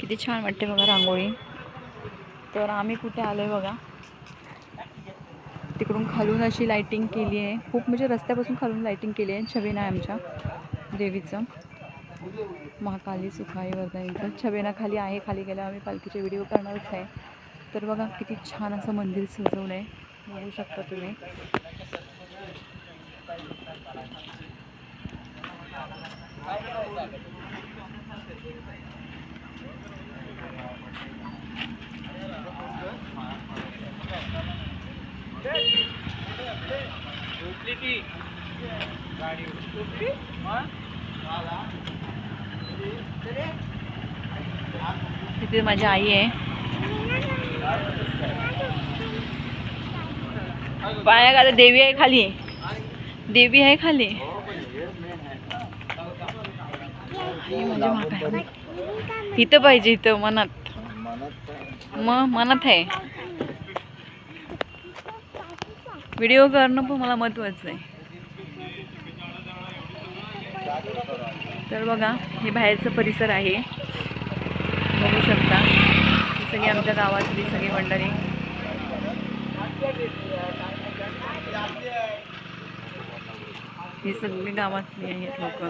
किती छान वाटते बघा रांगोळी। तर आम्ही कुठे आलोय बघा, तिकडून खालून अशी लाइटिंग केली आहे खूप, म्हणजे रस्त्यापासून खालून लाइटिंग केली आहे। छबिना आहे आमच्या देवीचं, महाकाली सुखाई वरदाईचं छबिना खाली आहे। खाली गेल्यावर आम्ही पालखीचे व्हिडिओ करणारच आहे। तर बघा किती छान असं मंदिर सजवलं आहे, बघू शकता तुम्ही। तिथे माझी आई आहे, पाया का देवी आहे खाली, देवी आहे खाली। इथं पाहिजे, इथं मनात, मग मनात आहे। व्हिडिओ करणं पण मला महत्त्वाचं आहे। तर बघा हे बाहेरचं परिसर आहे, बघू शकता। ही सगळी आमच्या गावातली सगळी मंडळी, ही सगळी गावातली आहेत लोक।